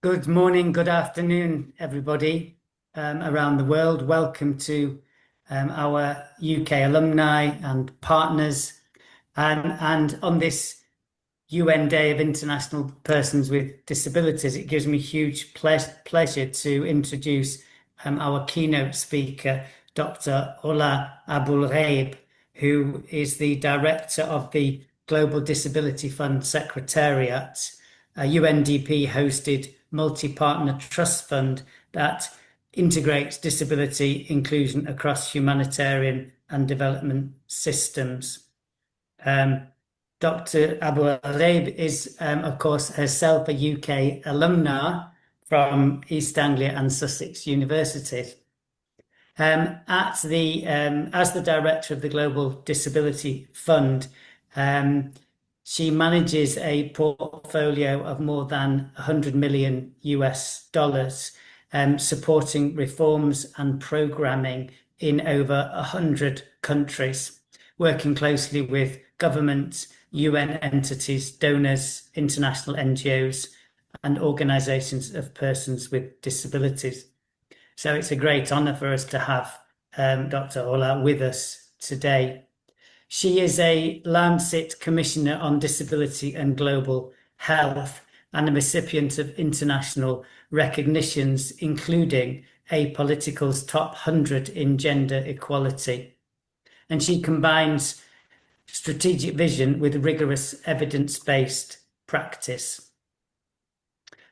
Good morning, good afternoon, everybody around the world. Welcome to our UK alumni and partners. And on this UN Day of International Persons with Disabilities, it gives me huge pleasure to introduce our keynote speaker, Dr. Ola Abualghaib, who is the director of the Global Disability Fund Secretariat, a UNDP-hosted multi-partner trust fund that integrates disability inclusion across humanitarian and development systems. Dr. Abualghaib is, of course, herself a UK alumna from East Anglia and Sussex universities. As the director of the Global Disability Fund, she manages a portfolio of more than 100 million US dollars, supporting reforms and programming in over 100 countries, working closely with governments, UN entities, donors, international NGOs, and organisations of persons with disabilities. So it's a great honour for us to have Dr. Ola with us today. She is a Lancet Commissioner on Disability and Global Health and a recipient of international recognitions, including Apolitical's Top 100 in Gender Equality. And she combines strategic vision with rigorous evidence-based practice.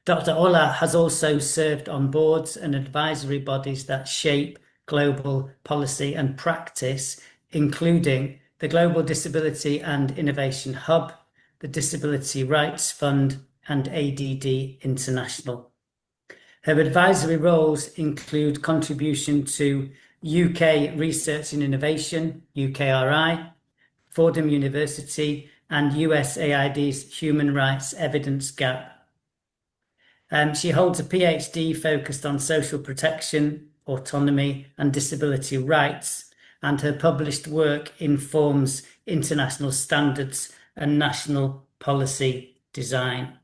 Dr. Ola has also served on boards and advisory bodies that shape global policy and practice, including the Global Disability and Innovation Hub, the Disability Rights Fund, and ADD International. Her advisory roles include contribution to UK Research and Innovation, UKRI, Fordham University, and USAID's Human Rights Evidence Gap. She holds a PhD focused on social protection, autonomy, and disability rights, and her published work informs international standards and national policy design.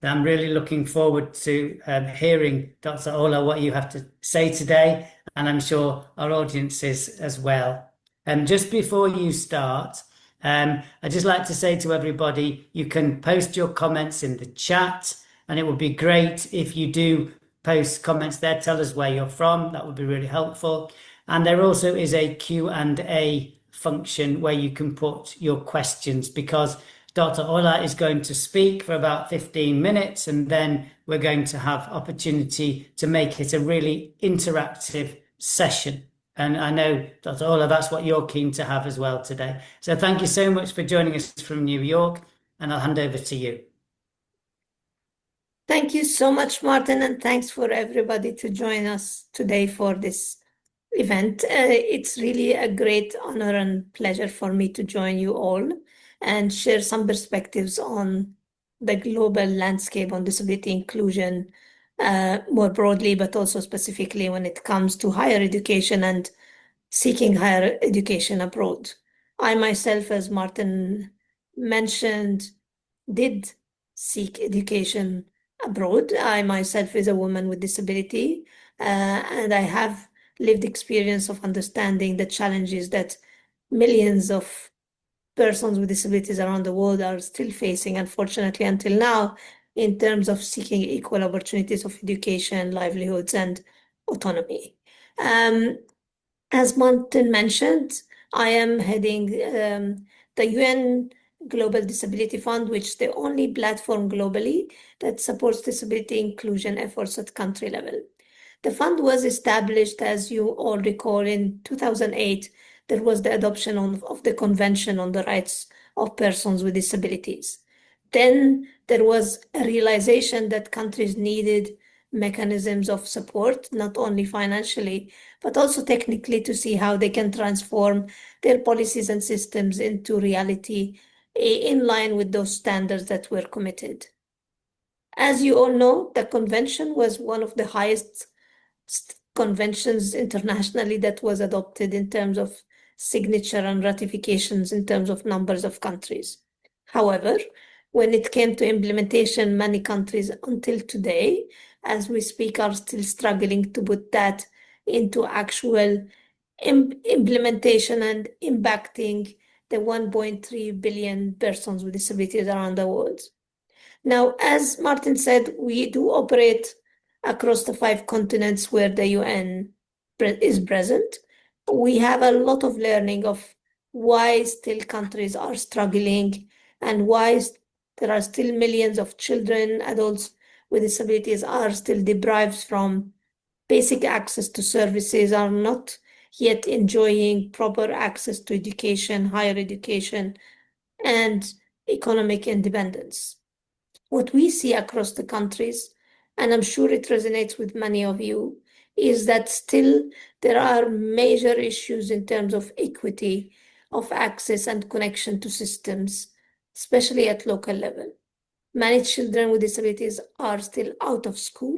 I'm really looking forward to hearing, Dr. Ola, what you have to say today, and I'm sure our audience is as well. Just before you start, I'd just like to say to everybody, you can post your comments in the chat, and it would be great if you do post comments there. Tell us where you're from. That would be really helpful. And there also is a Q&A function where you can put your questions, because Dr. Ola is going to speak for about 15 minutes, and then we're going to have opportunity to make it a really interactive session. And I know, Dr. Ola, that's what you're keen to have as well today. So thank you so much for joining us from New York, and I'll hand over to you. Thank you so much, Martin, and thanks for everybody to join us today for this event. It's really a great honor and pleasure for me to join you all and share some perspectives on the global landscape on disability inclusion more broadly, but also specifically when it comes to higher education and seeking higher education abroad. I myself, as Martin mentioned, did seek education abroad. I myself is a woman with disability, and I have lived experience of understanding the challenges that millions of persons with disabilities around the world are still facing, unfortunately, until now, in terms of seeking equal opportunities of education, livelihoods, and autonomy. As Martin mentioned, I am heading the UN Global Disability Fund, which is the only platform globally that supports disability inclusion efforts at country level. The fund was established, as you all recall, in 2008. There was the adoption of the Convention on the Rights of Persons with Disabilities. Then there was a realization that countries needed mechanisms of support, not only financially, but also technically, to see how they can transform their policies and systems into reality in line with those standards that were committed. As you all know, the convention was one of the highest conventions internationally that was adopted in terms of signature and ratifications in terms of numbers of countries. However, when it came to implementation, many countries until today, as we speak, are still struggling to put that into actual implementation and impacting the 1.3 billion persons with disabilities around the world. Now, as Martin said, we do operate across the 5 continents where the UN is present. We have a lot of learning of why still countries are struggling and why there are still millions of children, adults with disabilities are still deprived from basic access to services, are not yet enjoying proper access to education, higher education, and economic independence. What we see across the countries, and I'm sure it resonates with many of you, is that still there are major issues in terms of equity of access and connection to systems, especially at local level. Many children with disabilities are still out of school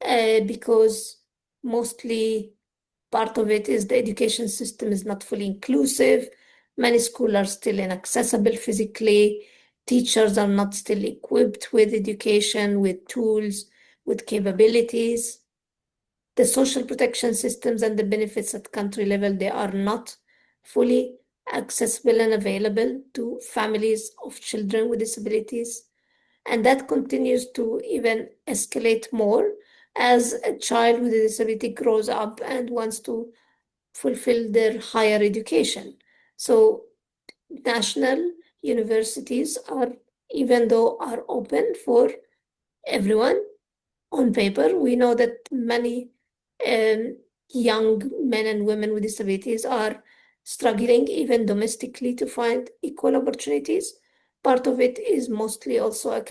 because mostly part of it is the education system is not fully inclusive. Many schools are still inaccessible physically. Teachers are not still equipped with education, with tools, with capabilities. The social protection systems and the benefits at country level, they are not fully accessible and available to families of children with disabilities. And that continues to even escalate more as a child with a disability grows up and wants to fulfill their higher education. So national universities are, even though are open for everyone on paper, we know that many um, young men and women with disabilities are struggling even domestically to find equal opportunities. Part of it is mostly also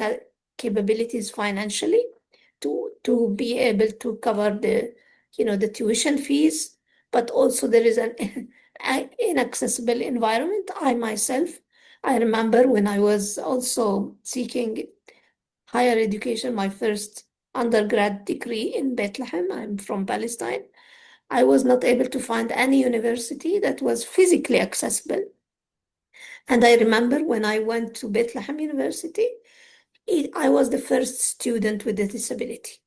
capabilities financially to be able to cover the tuition fees, but also there is an inaccessible environment. I remember when I was also seeking higher education, my first undergrad degree in Bethlehem. I'm from Palestine. I was not able to find any university that was physically accessible. And I remember when I went to Bethlehem University, I was the first student with a disability.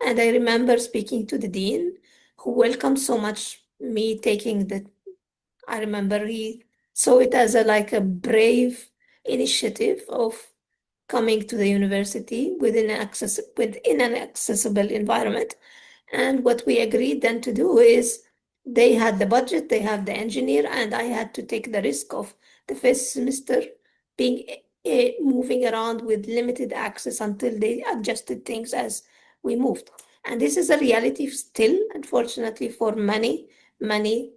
And I remember speaking to the dean, who welcomed so much me taking the. I remember he saw it as like a brave initiative of coming to the university within an accessible environment. And what we agreed then to do is they had the budget, they have the engineer, and I had to take the risk of the first semester being moving around with limited access until they adjusted things as we moved. And this is a reality still, unfortunately, for many, many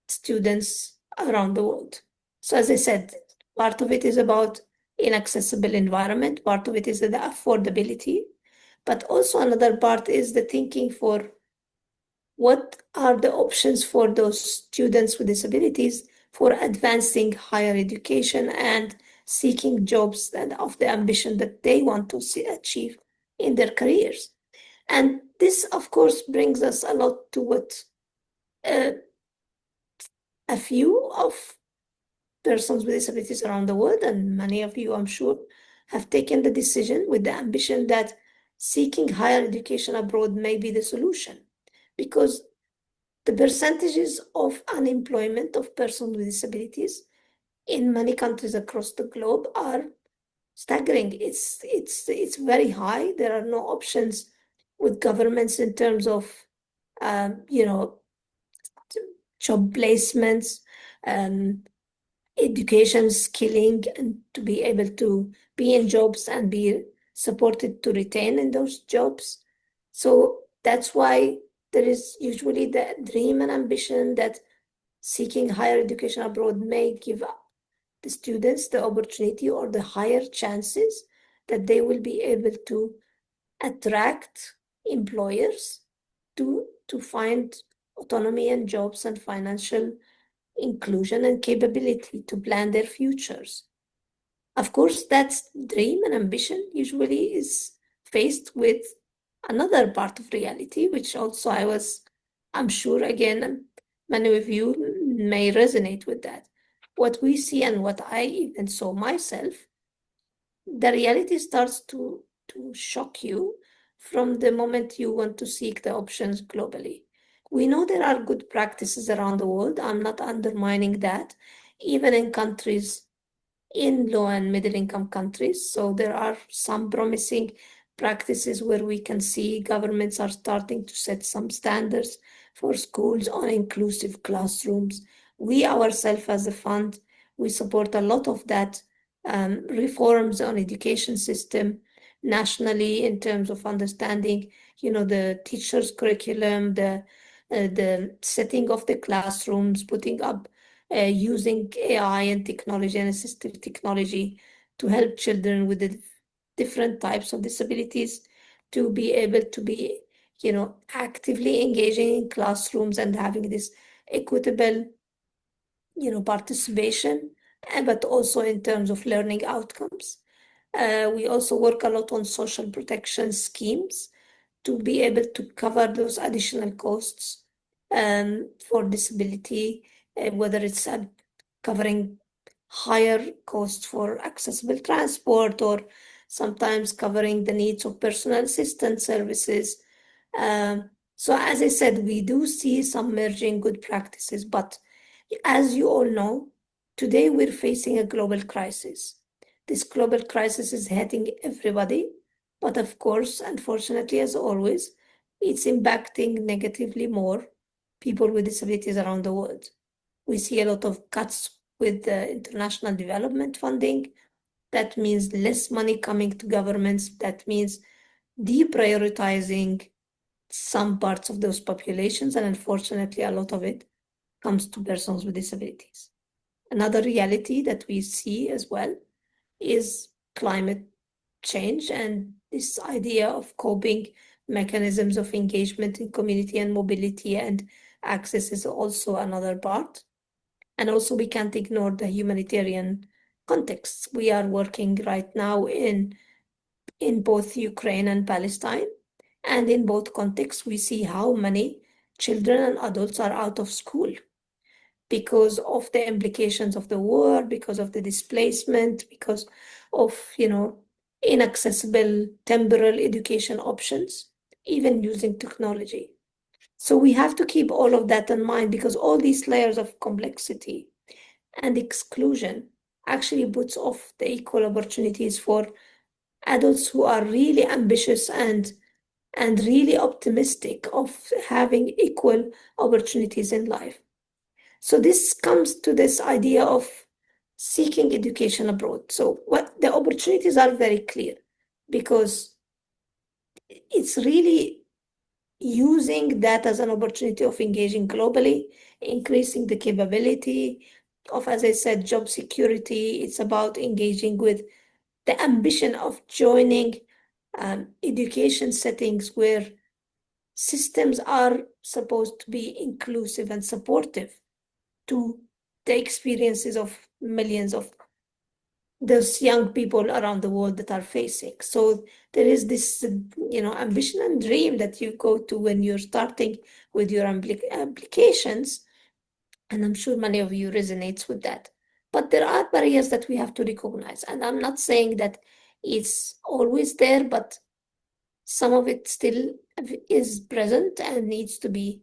students around the world. So as I said, part of it is about inaccessible environment, part of it is the affordability, but also another part is the thinking for what are the options for those students with disabilities for advancing higher education and seeking jobs and of the ambition that they want to achieve in their careers. And this, of course, brings us a lot to what a few of persons with disabilities around the world, and many of you, I'm sure, have taken the decision with the ambition that seeking higher education abroad may be the solution, because the percentages of unemployment of persons with disabilities in many countries across the globe are staggering. It's very high. There are no options with governments in terms of job placements, education, skilling, and to be able to be in jobs and be supported to retain in those jobs. So that's why there is usually the dream and ambition that seeking higher education abroad may give the students the opportunity or the higher chances that they will be able to attract employers to find autonomy and jobs and financial inclusion and capability to plan their futures. Of course, that dream and ambition usually is faced with another part of reality, which also I'm sure, again, many of you may resonate with that. What we see and what I even saw myself the reality starts to shock you from the moment you want to seek the options globally. We know there are good practices around the world. I'm not undermining that, even in countries in low and middle income countries. So there are some promising practices where we can see governments are starting to set some standards for schools on inclusive classrooms. We ourselves as a fund, we support a lot of that reforms on education system nationally in terms of understanding, the teachers' curriculum, the setting of the classrooms, putting up using AI and technology and assistive technology to help children with the different types of disabilities to be able to be, actively engaging in classrooms and having this equitable, participation, but also in terms of learning outcomes. We also work a lot on social protection schemes to be able to cover those additional costs for disability, whether it's covering higher costs for accessible transport or sometimes covering the needs of personal assistance services. So as I said, we do see some merging good practices, but as you all know, today we're facing a global crisis. This global crisis is hitting everybody, but of course, unfortunately, as always, it's impacting negatively more people with disabilities around the world. We see a lot of cuts with the international development funding. That means less money coming to governments. That means deprioritizing some parts of those populations, and unfortunately, a lot of it comes to persons with disabilities. Another reality that we see as well is climate change and this idea of coping mechanisms of engagement in community and mobility and access is also another part. And also, we can't ignore the humanitarian context. We are working right now in both Ukraine and Palestine. And in both contexts, we see how many children and adults are out of school because of the implications of the war, because of the displacement, because of, inaccessible temporal education options, even using technology. So we have to keep all of that in mind because all these layers of complexity and exclusion actually puts off the equal opportunities for adults who are really ambitious and really optimistic of having equal opportunities in life. So this comes to this idea of seeking education abroad. So what the opportunities are very clear because it's really using that as an opportunity of engaging globally, increasing the capability of, as I said, job security. It's about engaging with the ambition of joining education settings where systems are supposed to be inclusive and supportive to the experiences of millions of those young people around the world that are facing. So there is this, ambition and dream that you go to when you're starting with your applications, and I'm sure many of you resonates with that. But there are barriers that we have to recognize, and I'm not saying that it's always there, but some of it still is present and needs to be,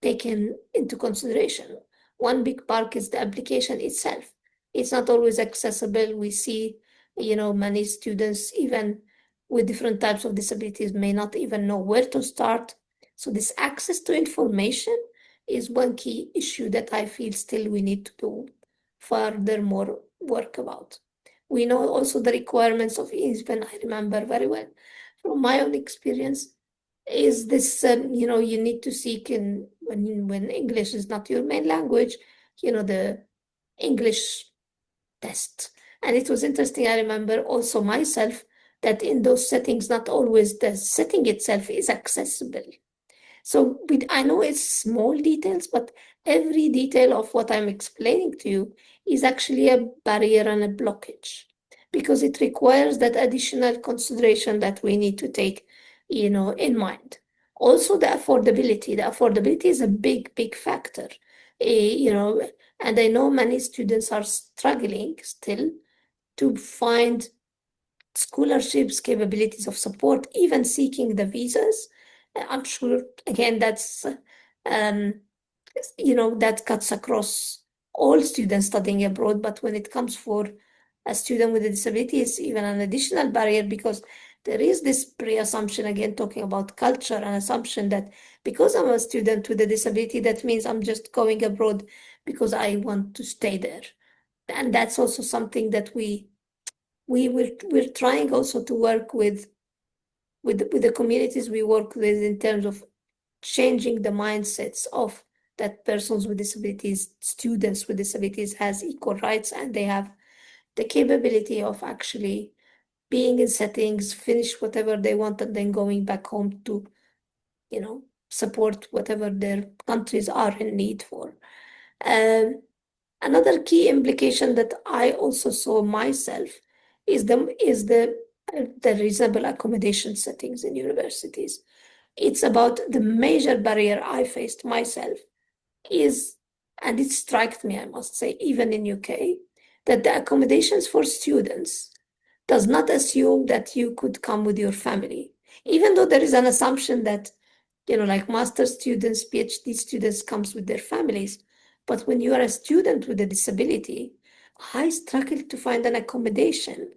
taken into consideration. One big part is the application itself. It's not always accessible. We see, many students, even with different types of disabilities, may not even know where to start. So this access to information is one key issue that I feel still we need to do further more work about. We know also the requirements of even I remember very well from my own experience is this you need to seek in when English is not your main language, the English test. And it was interesting, I remember also myself that in those settings not always the setting itself is accessible. So I know it's small details, but every detail of what I'm explaining to you is actually a barrier and a blockage because it requires that additional consideration that we need to take, in mind. Also, the affordability. The affordability is a big, big factor, and I know many students are struggling still to find scholarships, capabilities of support, even seeking the visas. I'm sure, again, that's, that cuts across all students studying abroad. But when it comes for a student with a disability, it's even an additional barrier because there is this pre-assumption, again, talking about culture, an assumption that because I'm a student with a disability, that means I'm just going abroad because I want to stay there. And that's also something that we're trying also to work with the communities we work with in terms of changing the mindsets of that persons with disabilities, students with disabilities has equal rights and they have the capability of actually being in settings, finish whatever they want, and then going back home to, support whatever their countries are in need for. Um, Another key implication that I also saw myself is the reasonable accommodation settings in universities. It's about the major barrier I faced myself is, and it struck me, I must say, even in UK, that the accommodations for students does not assume that you could come with your family, even though there is an assumption that, like master students, PhD students comes with their families. But when you are a student with a disability, I struggled to find an accommodation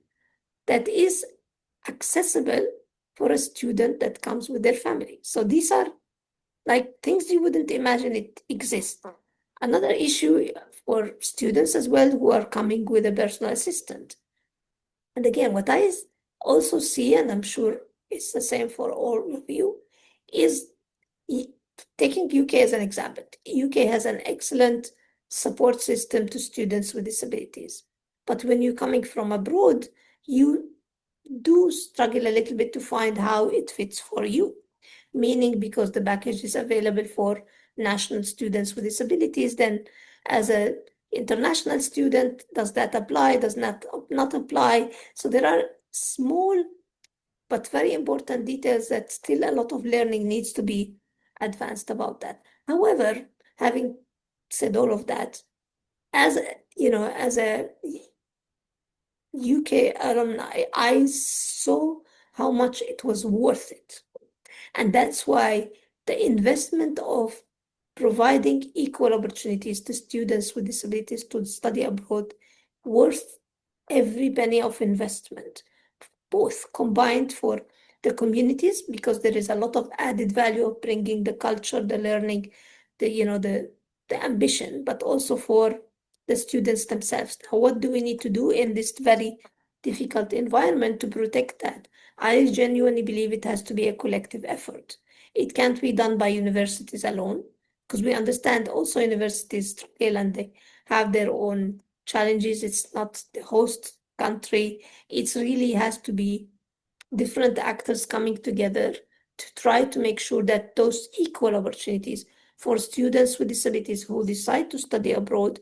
that is accessible for a student that comes with their family. So these are like things you wouldn't imagine it exists. Another issue for students as well who are coming with a personal assistant. And again, what I also see, and I'm sure it's the same for all of you, is taking UK as an example. UK has an excellent support system to students with disabilities. But when you're coming from abroad, you do struggle a little bit to find how it fits for you. Meaning because the package is available for national students with disabilities, then as a international student, does that apply, does not apply? So there are small but very important details that still a lot of learning needs to be advanced about that. However, having said all of that, as a UK alumni, I saw how much it was worth it. And that's why the investment of providing equal opportunities to students with disabilities to study abroad worth every penny of investment, both combined for the communities, because there is a lot of added value of bringing the culture, the learning, the ambition, but also for the students themselves. Now, what do we need to do in this very difficult environment to protect that? I genuinely believe it has to be a collective effort. It can't be done by universities alone, because we understand also universities struggle and they have their own challenges. It's not the host country. It really has to be different actors coming together to try to make sure that those equal opportunities for students with disabilities who decide to study abroad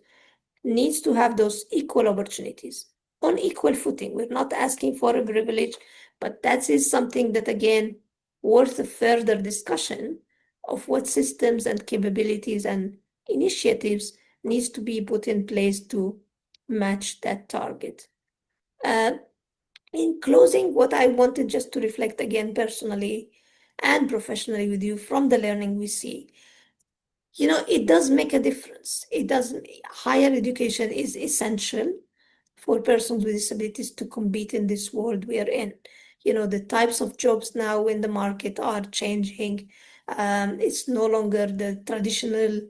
needs to have those equal opportunities on equal footing. We're not asking for a privilege, but that is something that, again, worth a further discussion of what systems and capabilities and initiatives needs to be put in place to match that target. In closing, what I wanted just to reflect again personally and professionally with you from the learning we see, it does make a difference. It does. Higher education is essential for persons with disabilities to compete in this world we are in. The types of jobs now in the market are changing. It's no longer the traditional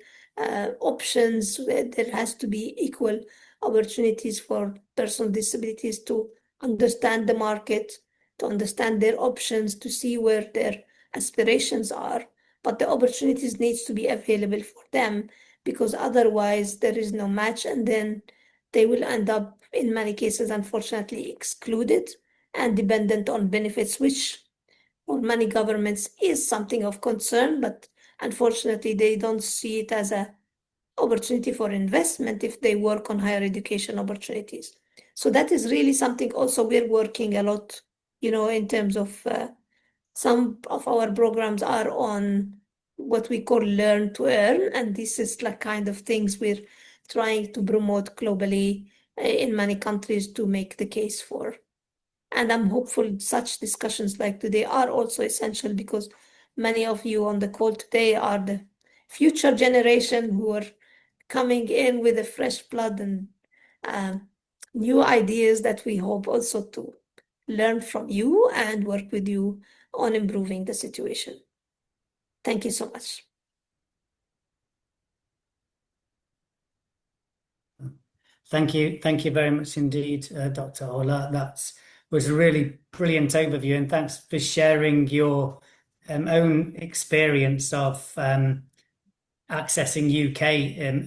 options. There has to be equal opportunities for persons with disabilities to understand the market, to understand their options, to see where their aspirations are. But the opportunities needs to be available for them, because otherwise there is no match, and then they will end up, in many cases, unfortunately, excluded and dependent on benefits, which for many governments is something of concern, but unfortunately they don't see it as an opportunity for investment if they work on higher education opportunities. So that is really something also we're working a lot, in terms of some of our programs are on what we call learn to earn, and this is like kind of things we're trying to promote globally, in many countries to make the case for. And I'm hopeful such discussions like today are also essential because many of you on the call today are the future generation who are coming in with a fresh blood and um, new ideas that we hope also to learn from you and work with you on improving the situation. Thank you so much. Thank you very much indeed, Dr. Ola. That was a really brilliant overview, and thanks for sharing your own experience of accessing UK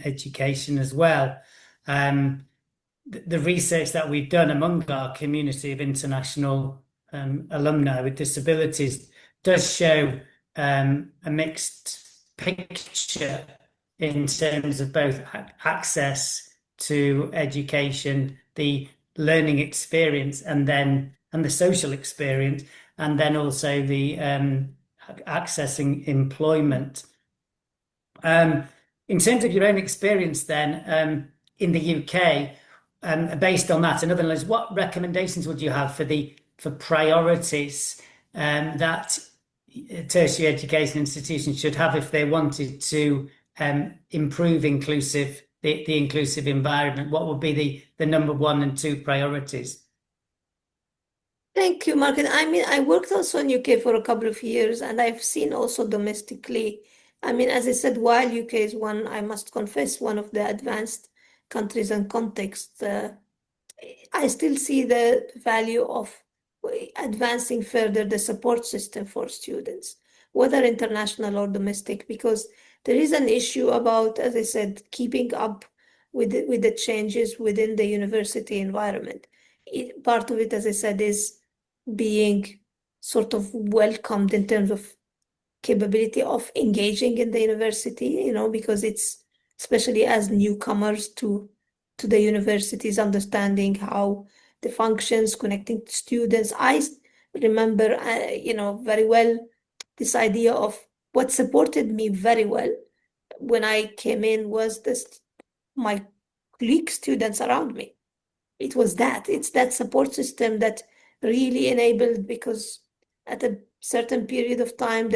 education as well. The research that we've done among our community of international alumni with disabilities does show a mixed picture in terms of both access to education, the learning experience, and the social experience, and then also the accessing employment. In terms of your own experience, then in the UK, based on that, in other words, what recommendations would you have for priorities that tertiary education institutions should have if they wanted to improve the inclusive environment? What would be the number one and two priorities? Thank you, Margaret. I mean, I worked also in UK for a couple of years, and I've seen also domestically. I mean, as I said, while UK is one, I must confess, one of the advanced countries and contexts, I still see the value of advancing further the support system for students, whether international or domestic, because there is an issue about, as I said, keeping up with the changes within the university environment. Part of it, as I said, is being sort of welcomed in terms of capability of engaging in the university, because it's especially as newcomers to the universities, understanding how the functions, connecting to students. I remember, very well this idea of what supported me very well when I came in was my Greek students around me. It's that support system that really enabled, because at a certain period of time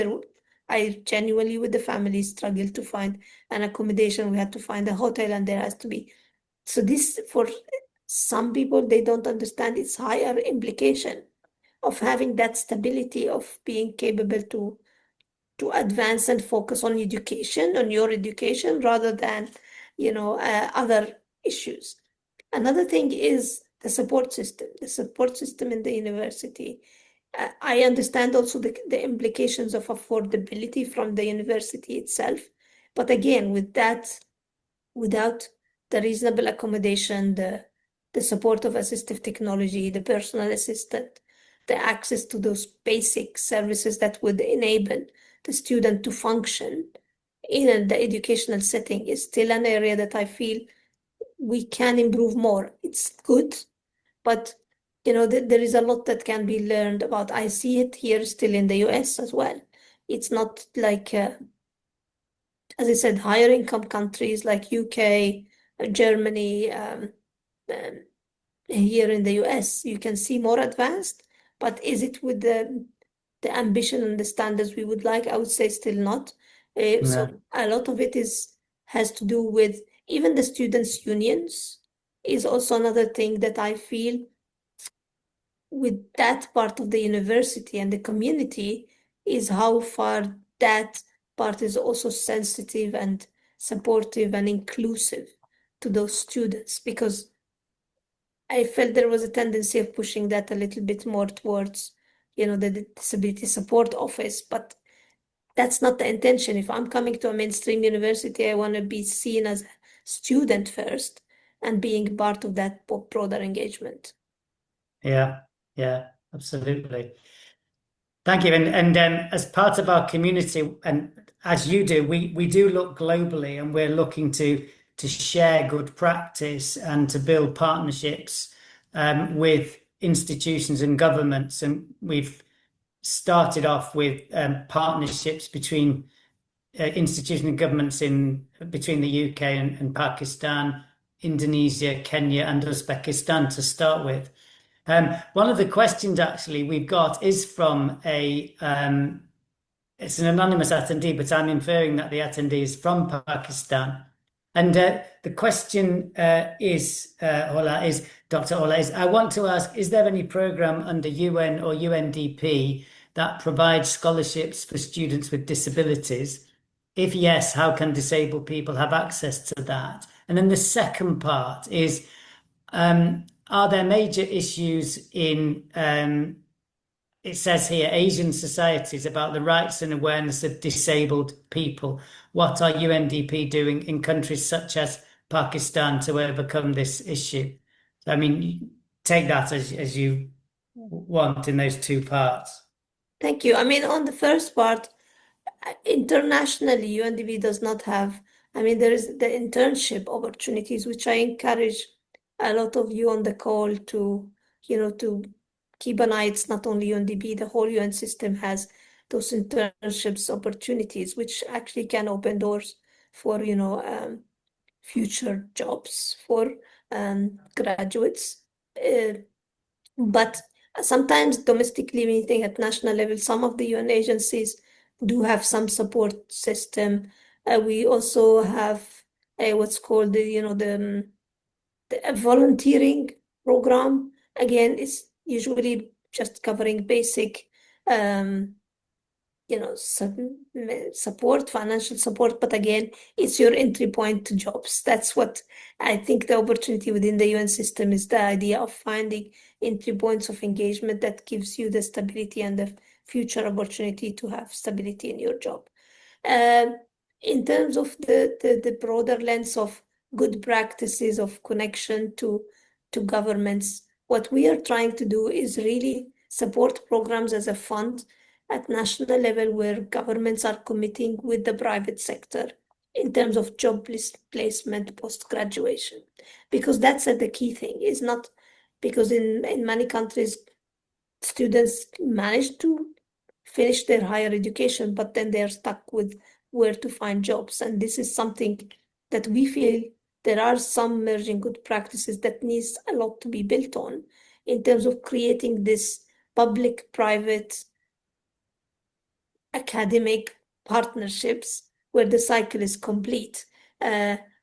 I genuinely with the family struggled to find an accommodation. We had to find a hotel, and there has to be, so this, for some people, they don't understand its higher implication of having that stability of being capable to advance and focus on education, on your education, rather than, other issues. Another thing is the support system. The support system in the university. I understand also the implications of affordability from the university itself. But again, without the reasonable accommodation, the support of assistive technology, the personal assistant, the access to those basic services that would enable the student to function in the educational setting is still an area that I feel we can improve more. It's good, but there is a lot that can be learned about. I see it here still in the US as well. It's not like, as I said, higher income countries like UK, Germany, here in the US, you can see more advanced, but is it with the ambition and the standards we would like? I would say still not. So No. a lot of it has to do with even the students' unions is also another thing that I feel with that part of the university and the community is how far that part is also sensitive and supportive and inclusive to those students, because I felt there was a tendency of pushing that a little bit more towards, the disability support office, but that's not the intention. If I'm coming to a mainstream university, I want to be seen as a student first and being part of that broader engagement. Yeah, absolutely. Thank you. And as part of our community, and as you do, we do look globally, and we're looking to share good practice and to build partnerships with institutions and governments. And we've started off with partnerships between institutions and governments between the UK and Pakistan, Indonesia, Kenya, and Uzbekistan to start with. One of the questions actually we've got is from it's an anonymous attendee, but I'm inferring that the attendee is from Pakistan. And the question Dr. Ola, I want to ask, is there any program under UN or UNDP that provides scholarships for students with disabilities? If yes, how can disabled people have access to that? And then the second part is, are there major issues in it says here, Asian societies about the rights and awareness of disabled people? What are UNDP doing in countries such as Pakistan to overcome this issue? I mean, take that as you want in those two parts. Thank you. I mean, on the first part, internationally, UNDP does not have, I mean, there is the internship opportunities, which I encourage a lot of you on the call to, to keep an eye. It's not only UNDP, the whole UN system has those internships opportunities, which actually can open doors for, future jobs for graduates. But sometimes domestically, meaning at national level, some of the UN agencies do have some support system. We also have what's called the volunteering program. Again, it's usually just covering basic support, financial support, but again, it's your entry point to jobs. That's what I think the opportunity within the UN system is, the idea of finding entry points of engagement that gives you the stability and the future opportunity to have stability in your job. In terms of the broader lens of good practices of connection to governments, what we are trying to do is really support programs as a fund at national level where governments are committing with the private sector in terms of job placement post-graduation. Because that's the key thing, is not because in many countries, students manage to finish their higher education, but then they're stuck with where to find jobs. And this is something that we feel there are some merging good practices that needs a lot to be built on in terms of creating this public-private academic partnerships where the cycle is complete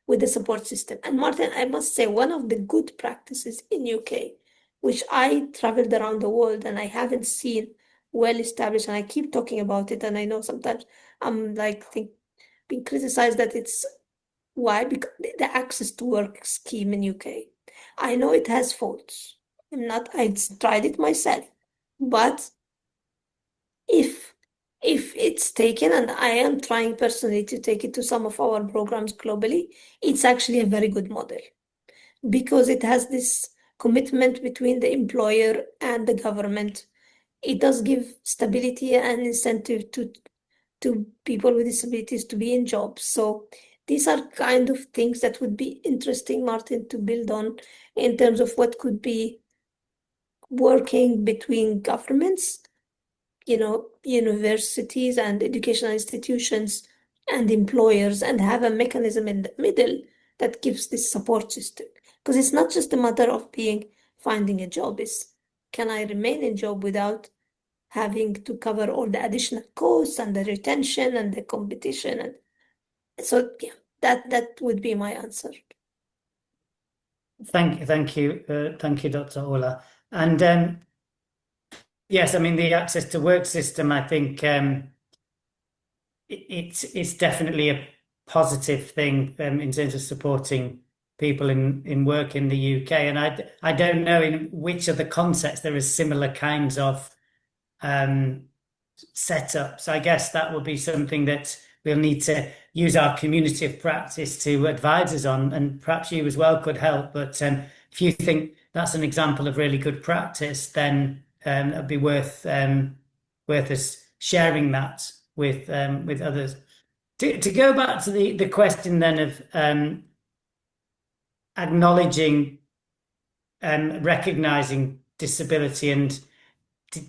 with the support system. And Martin, I must say, one of the good practices in UK, which I traveled around the world and I haven't seen well established, and I keep talking about it, and I know sometimes I'm being criticized that it's why, because the access to work scheme in UK. I know it has faults. I tried it myself, but if it's taken, and I am trying personally to take it to some of our programs globally, it's actually a very good model because it has this commitment between the employer and the government. It does give stability and incentive to people with disabilities to be in jobs. So these are kind of things that would be interesting, Martin, to build on in terms of what could be working between governments, universities and educational institutions and employers, and have a mechanism in the middle that gives this support system. Because it's not just a matter of finding a job, it's can I remain in job without having to cover all the additional costs and the retention and the competition. And so yeah, that would be my answer. Thank you, Dr. Ola. And yes, I mean the access to work system, I think it's definitely a positive thing in terms of supporting people in work in the UK. And I don't know in which of the contexts there is similar kinds of setups. I guess that will be something that we'll need to use our community of practice to advise us on, and perhaps you as well could help. But if you think that's an example of really good practice, then it'd be worth us sharing that with others. To go back to the question then of acknowledging and recognizing disability and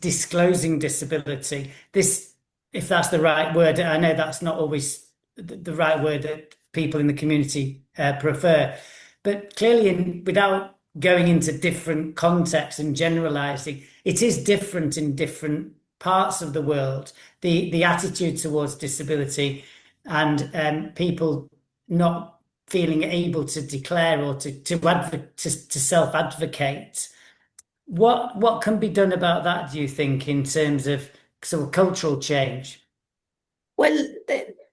disclosing disability. This, if that's the right word, I know that's not always the right word that people in the community prefer. But clearly, without going into different contexts and generalizing, it is different in different parts of the world. The attitude towards disability and people not feeling able to declare or to self-advocate. What can be done about that, do you think, in terms of sort of cultural change? Well,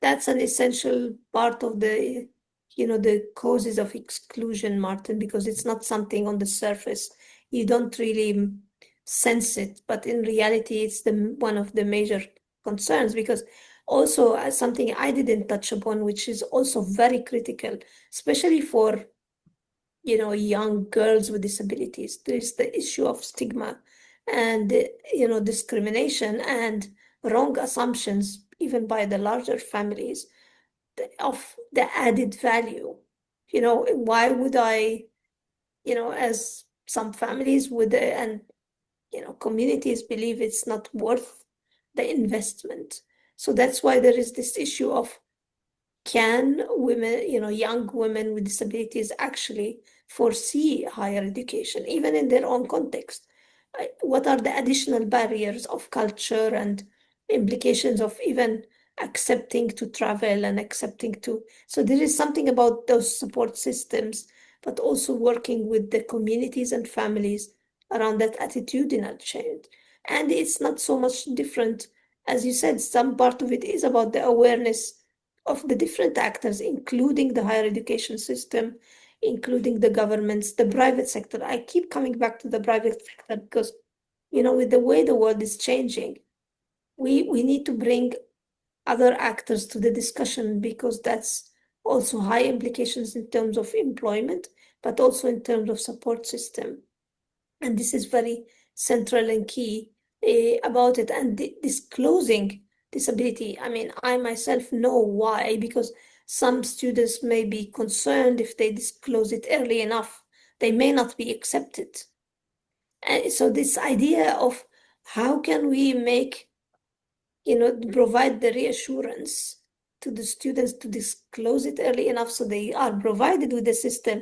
that's an essential part of the causes of exclusion, Martin, because it's not something on the surface. You don't really sense it, but in reality, it's one of the major concerns because also something I didn't touch upon, which is also very critical, especially for young girls with disabilities. There is the issue of stigma and discrimination and wrong assumptions, even by the larger families, of the added value. Why would I, as some families would, and communities believe it's not worth the investment. So that's why there is this issue of, can women, young women with disabilities actually foresee higher education, even in their own context? What are the additional barriers of culture and implications of even accepting to travel and accepting to? So there is something about those support systems, but also working with the communities and families around that attitudinal change. And it's not so much different, as you said, some part of it is about the awareness of the different actors, including the higher education system, including the governments, the private sector. I keep coming back to the private sector because, with the way the world is changing, we need to bring other actors to the discussion because that's also high implications in terms of employment, but also in terms of support system. And this is very central and key about it. And disclosing disability, I mean, I myself know why, because some students may be concerned if they disclose it early enough, they may not be accepted. And so this idea of how can we provide the reassurance to the students to disclose it early enough so they are provided with the system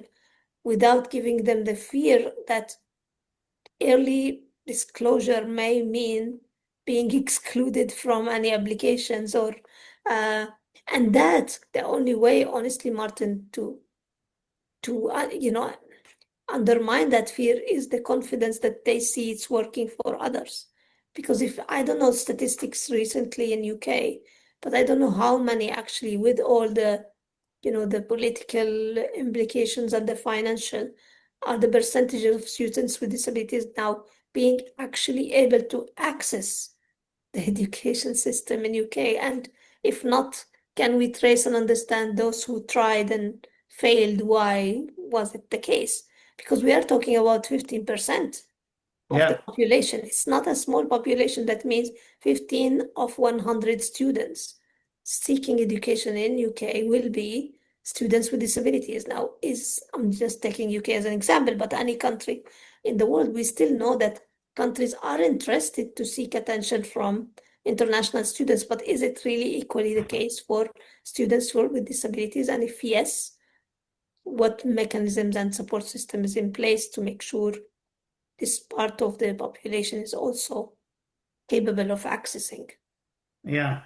without giving them the fear that early disclosure may mean being excluded from any applications uh, and that's the only way, honestly, Martin, to undermine that fear is the confidence that they see it's working for others. Because if I don't know statistics recently in UK, but I don't know how many actually, with all the political implications and the financial, are the percentages of students with disabilities now being actually able to access the education system in UK? And if not, can we trace and understand those who tried and failed? Why was it the case? Because we are talking about 15% of the Yeah. population. It's not a small population. That means 15 of 100 students seeking education in UK will be students with disabilities. Now, I'm just taking UK as an example, but any country in the world, we still know that countries are interested to seek attention from international students, but is it really equally the case for students who are with disabilities? And if yes, what mechanisms and support system is in place to make sure this part of the population is also capable of accessing? Yeah.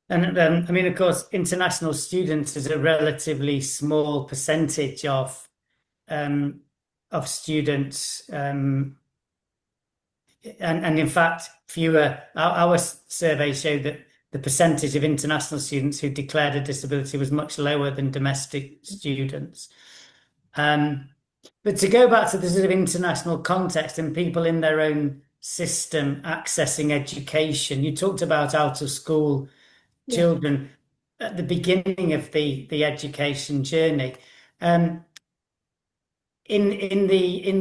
And I mean, of course, international students is a relatively small percentage um, of students, and in fact, fewer. Our survey showed that the percentage of international students who declared a disability was much lower than domestic students. But to go back to the sort of international context and people in their own system accessing education, you talked about out of school Yeah. children at the beginning of the education journey. Um, in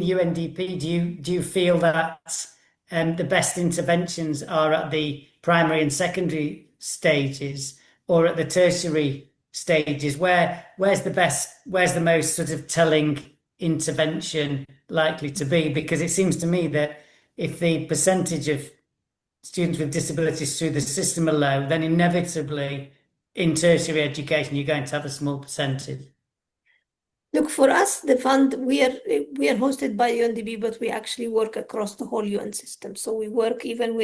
UNDP, do you feel that the best interventions are at the primary and secondary stages, or at the tertiary stages? Where's the most sort of telling intervention likely to be? Because it seems to me that if the percentage of students with disabilities through the system are low, then inevitably in tertiary education you're going to have a small percentage. Look, for us, the fund, we are hosted by UNDP, but we actually work across the whole UN system. So we work even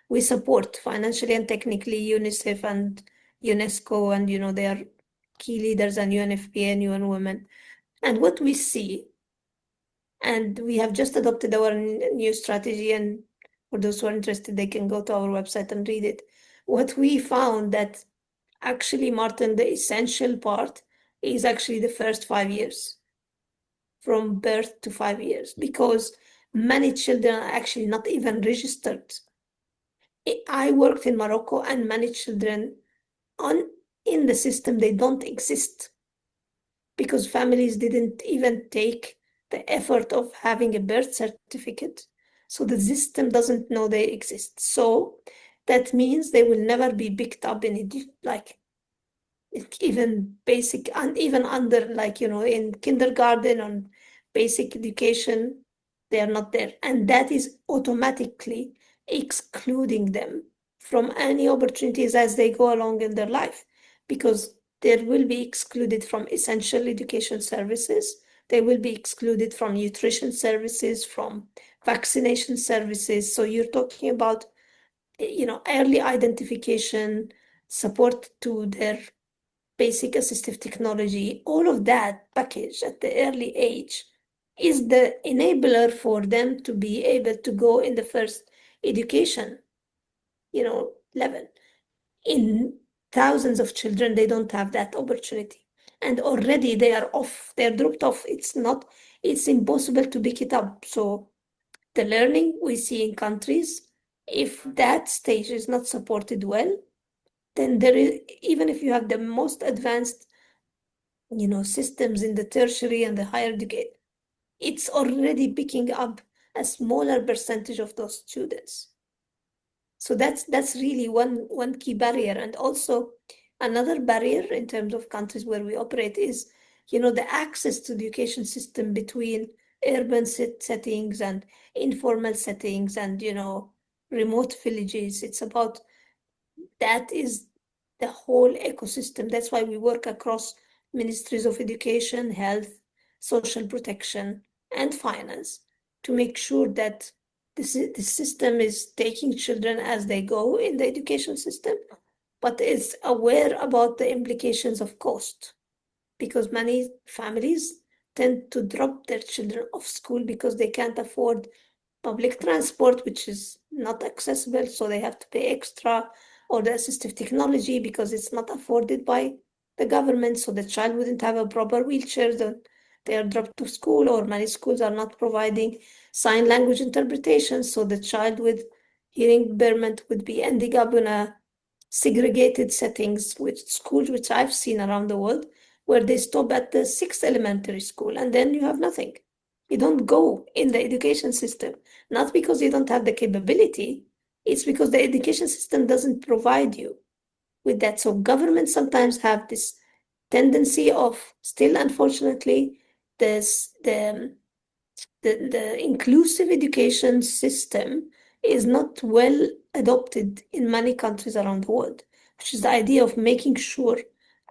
we support financially and technically UNICEF and UNESCO, and they are key leaders, and UNFPA and UN Women. And what we see, and we have just adopted our new strategy, and for those who are interested, they can go to our website and read it. What we found that actually, Martin, the essential part is actually the first 5 years, from birth to 5 years, because many children are actually not even registered. I worked in Morocco, and many children on in the system, they don't exist because families didn't even take the effort of having a birth certificate. So the system doesn't know they exist. So that means they will never be picked up in it, like even basic, and even under, like, in kindergarten or basic education, they are not there. And that is automatically excluding them from any opportunities as they go along in their life, because they will be excluded from essential education services. They will be excluded from nutrition services, from vaccination services. So you're talking about, early identification, support to their basic assistive technology, all of that package at the early age is the enabler for them to be able to go in the first education, level. In thousands of children, they don't have that opportunity. And already they are off, they're dropped off. It's impossible to pick it up. So the learning we see in countries, if that stage is not supported well, then there is, even if you have the most advanced systems in the tertiary and the higher education, it's already picking up a smaller percentage of those students. So that's really one key barrier. And also another barrier in terms of countries where we operate is, the access to the education system between urban settings and informal settings and, remote villages. It's about, that is the whole ecosystem. That's why we work across ministries of education, health, social protection, and finance to make sure that the system is taking children as they go in the education system, but is aware about the implications of cost, because many families tend to drop their children off school because they can't afford public transport, which is not accessible, so they have to pay extra, or the assistive technology because it's not afforded by the government, so the child wouldn't have a proper wheelchair, then they are dropped to school, or many schools are not providing sign language interpretation, so the child with hearing impairment would be ending up in a segregated settings with schools, which I've seen around the world, where they stop at the sixth elementary school and then you have nothing. You don't go in the education system, not because you don't have the capability, it's because the education system doesn't provide you with that. So governments sometimes have this tendency of, still unfortunately, this the inclusive education system is not well adopted in many countries around the world, which is the idea of making sure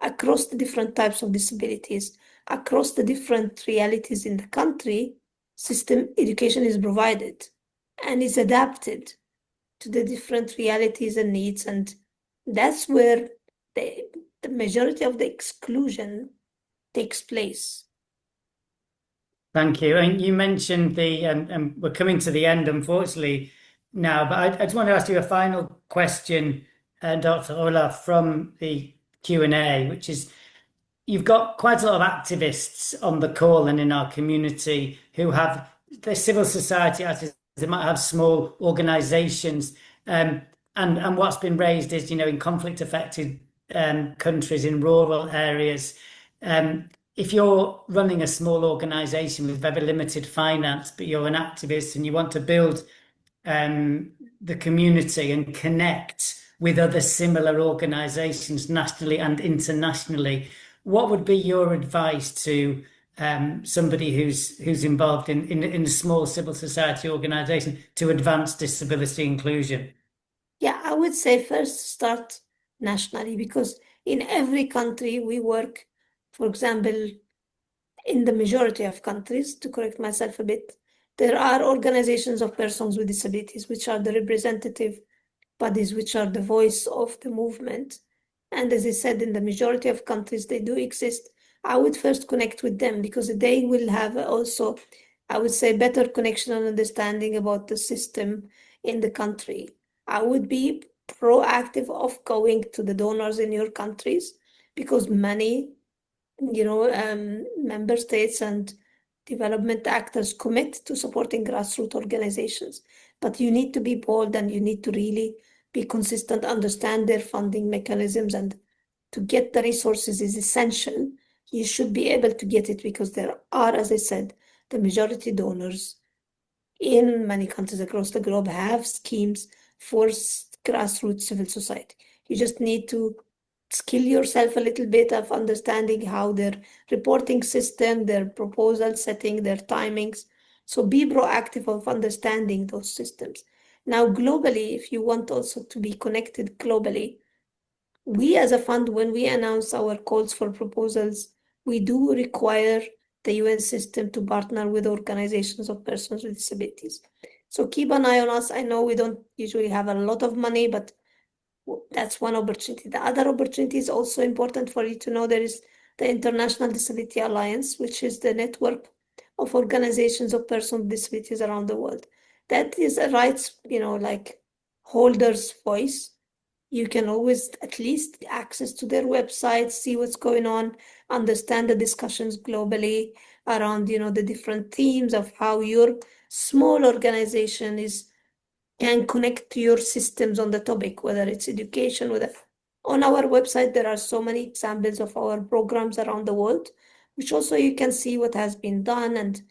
across the different types of disabilities, across the different realities in the country, system education is provided and is adapted to the different realities and needs. And that's where the, the majority of the exclusion takes place. Thank you. And you mentioned and we're coming to the end, unfortunately, now, but I just want to ask you a final question, Dr. Ola, from the Q&A, which is, you've got quite a lot of activists on the call and in our community who have the civil society activists, they might have small organizations. And what's been raised is, in conflict affected countries, in rural areas, if you're running a small organization with very limited finance, but you're an activist and you want to build the community and connect with other similar organizations nationally and internationally, what would be your advice to somebody who's involved in a small civil society organization to advance disability inclusion? Yeah, I would say first start nationally, because in every country we work, for example, in the majority of countries, to correct myself a bit, there are organizations of persons with disabilities, which are the representative bodies, which are the voice of the movement. And as I said, in the majority of countries, they do exist. I would first connect with them because they will have also, I would say, better connection and understanding about the system in the country. I would be proactive of going to the donors in your countries because many, member states and development actors commit to supporting grassroots organizations. But you need to be bold and you need to really be consistent, understand their funding mechanisms, and to get the resources is essential. You should be able to get it because there are, as I said, the majority donors in many countries across the globe have schemes for grassroots civil society. You just need to skill yourself a little bit of understanding how their reporting system, their proposal setting, their timings. So be proactive of understanding those systems. Now, globally, if you want also to be connected globally, we as a fund, when we announce our calls for proposals, we do require the UN system to partner with organizations of persons with disabilities. So keep an eye on us. I know we don't usually have a lot of money, but that's one opportunity. The other opportunity is also important for you to know. There is the International Disability Alliance, which is the network of organizations of persons with disabilities around the world. That is a rights, like holder's voice. You can always at least access to their website, see what's going on, understand the discussions globally around, the different themes of how your small organization can connect to your systems on the topic, whether it's education, whether on our website, there are so many examples of our programs around the world, which also you can see what has been done. And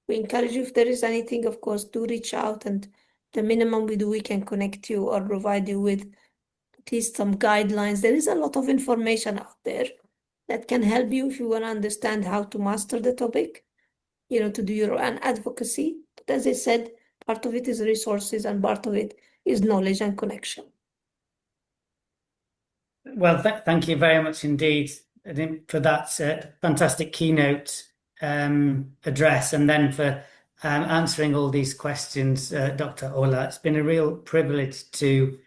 we encourage you, if there is anything, of course, do reach out. And the minimum we do, we can connect you or provide you with at least some guidelines. There is a lot of information out there that can help you if you want to understand how to master the topic, to do your own advocacy. But as I said, part of it is resources and part of it is knowledge and connection. Well, thank you very much indeed for that fantastic keynote address, and then for answering all these questions, Dr. Ola. It's been a real privilege to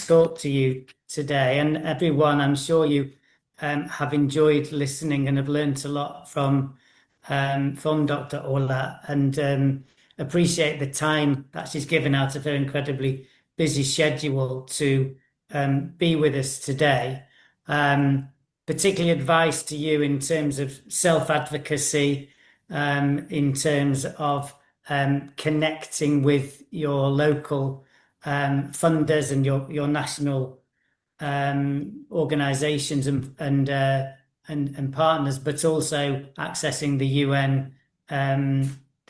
talk to you today, and everyone, I'm sure you have enjoyed listening and have learned a lot from Dr. Ola, and appreciate the time that she's given out of her incredibly busy schedule to be with us today. Particularly advice to you in terms of self-advocacy, in terms of connecting with your local funders and your national organizations and partners, but also accessing the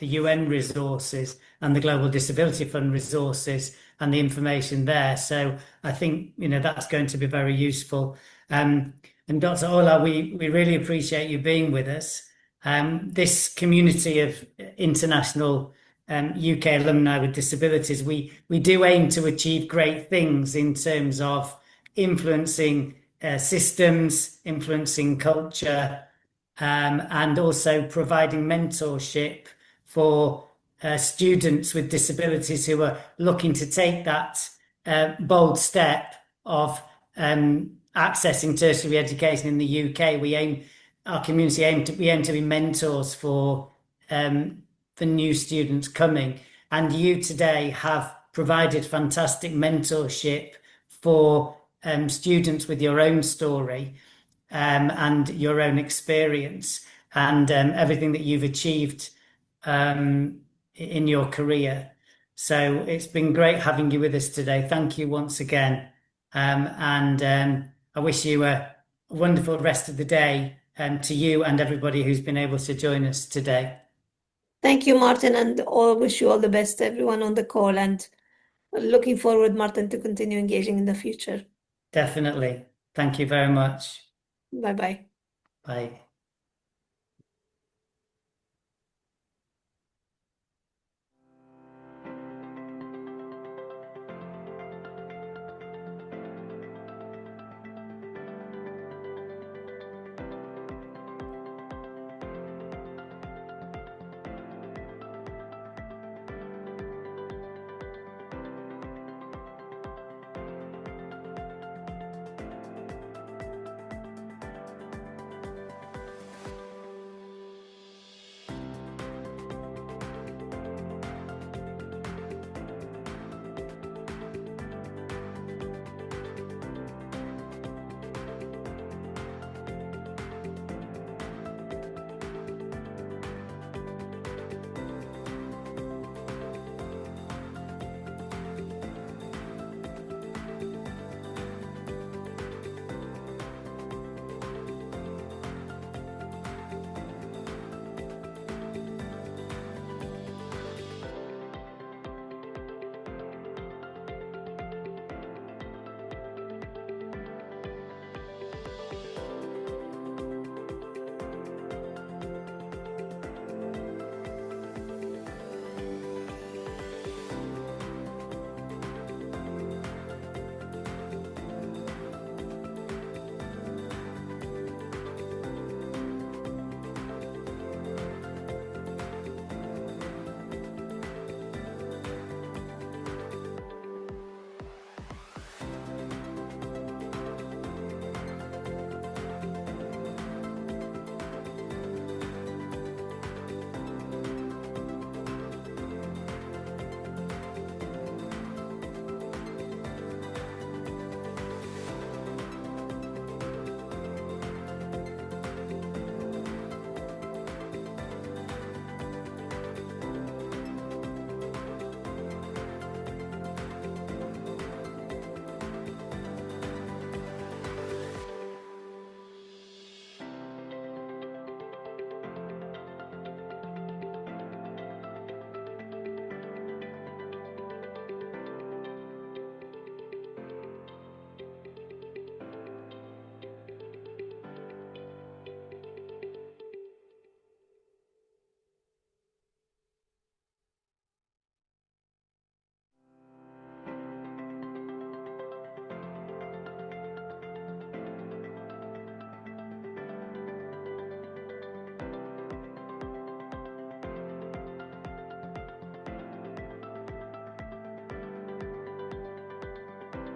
UN resources and the Global Disability Fund resources and the information there. So I think that's going to be very useful. And Dr. Ola, we really appreciate you being with us. This community of international UK alumni with disabilities, we do aim to achieve great things in terms of influencing systems, influencing culture, and also providing mentorship for students with disabilities who are looking to take that bold step of accessing tertiary education in the UK. Our community aim to be mentors for the new students coming, and you today have provided fantastic mentorship for students with your own story and your own experience and everything that you've achieved in your career. So it's been great having you with us today. Thank you once again. And I wish you a wonderful rest of the day to you and everybody who's been able to join us today. Thank you, Martin, and I wish you all the best, everyone on the call, and looking forward, Martin, to continue engaging in the future. Definitely. Thank you very much. Bye-bye. Bye.